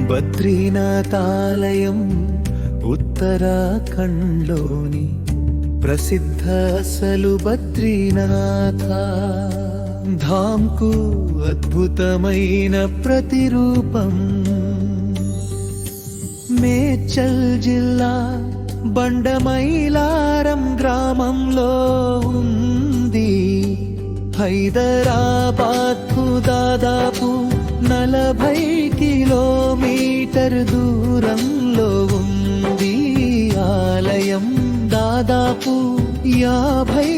బద్రీనాథాలయం ఉత్తరాఖండ్లోని ప్రసిద్ధ అసలు బద్రీనాథ ధామ్కు అద్భుతమైన ప్రతిరూపం. మేడ్చల్ జిల్లా బండమైలారం గ్రామంలో ఉంది. హైదరాబాద్కు దాదాపు 40 కిలోమీటర్ దూరంలో ఉంది. ఆలయం దాదాపు 50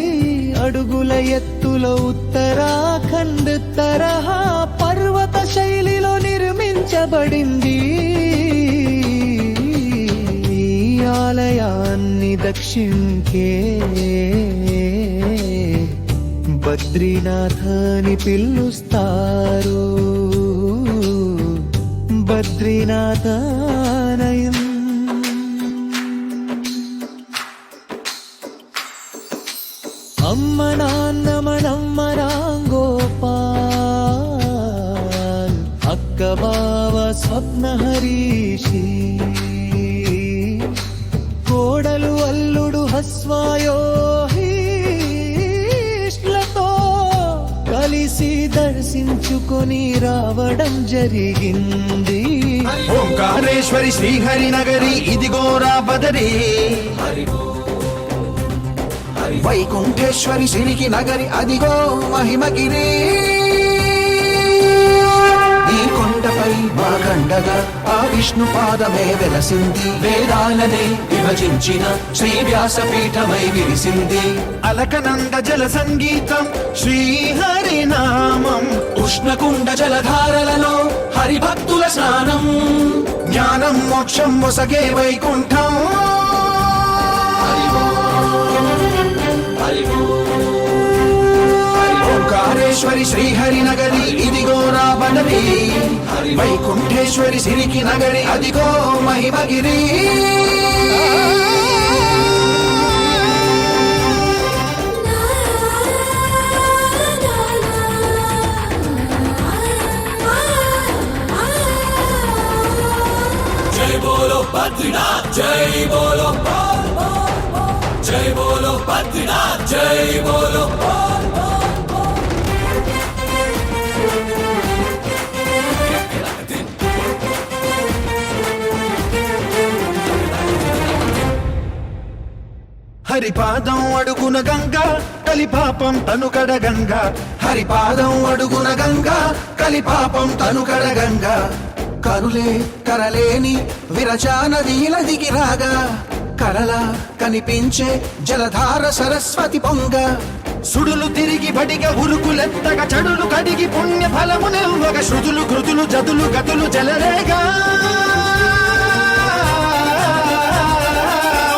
అడుగుల ఎత్తులో ఉత్తరాఖండ్ తరహా పర్వత శైలిలో నిర్మించబడింది. ఈ ఆలయాన్ని దక్షిణ్కే బద్రీనాథ్ అని పిలుస్తారు. బద్రీనాథాలయం అమ్మ నాన్న మనమ్మ రాంగోపాల్, అక్క బావ స్వప్న హరీషి, కోడలు అల్లుడు హస్వాయోహిష్లతో కలిసి దర్శించుకొని రావడం జరిగింది. ఓంకారేశ్వరి శ్రీహరి నగరి ఇదిగోరా బదరి, వైకుంఠేశ్వరి సిరికి నగరి అదిగో మహిమగిరి. ఈ కొండపై బాగండగా ఆ విష్ణు పాదమే వెలసింది. వేదాలనే విభజించిన శ్రీ వ్యాసపీఠమై విరిసింది. అలకనంద జల సంగీతం శ్రీహరి నామం, ఉష్ణకుండ జలధారలలో హరిభక్తుల స్నానం. జ్ఞానం మోక్షం మొసగే వైకుంఠం. ఓంకారేశ్వరి శ్రీహరి నగరి ఇదిగోరా బదరి, వైకుంఠేశ్వరి సిరికి నగరి అదిగో మహిమగిరి. జై బోలో బద్రీనాథ్, జై బోలో, జై బోలో బద్రీనాథ్, జై బోలో. హరిపాదం అడుగున గంగా కలిపాపం తనుకడ గంగా. హరిపాదం అడుగున గంగా కలిపాపం తనుకడ గంగా. కరులే కరలేని విరచానదీల దిగి రాగా, కరలా కనిపించే జలధార సరస్వతి పొంగ. సుడులు తిరిగి బడిగ ఉరుకులెత్తగా, చడులు కడిగి పుణ్య ఫలమునివ్వగ, శృతులు కృతులు జతులు గతులు జలరేగా.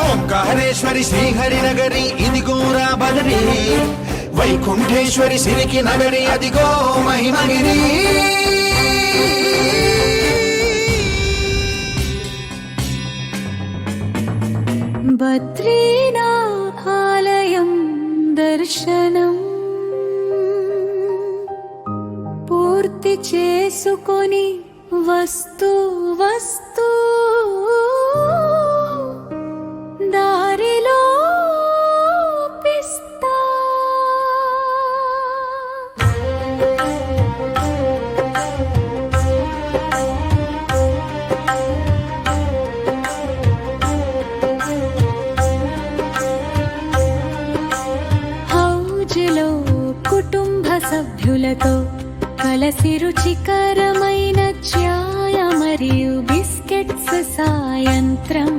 ఓంకారేశ్వరి శ్రీహరి నగరి ఇదిగోరా బదరి, వైకుంఠేశ్వరి సిరికి నగరి అదిగో మహిమగిరి. బద్రీనాథాలయం దర్శనం పూర్తి చేసుకొని వస్తూ వస్తూ దారిలో పిస్తా హౌజులో కుటుంబ సభ్యులతో కలసి రుచికరమైన చాయ మరియు బిస్కెట్స్ సాయంత్రం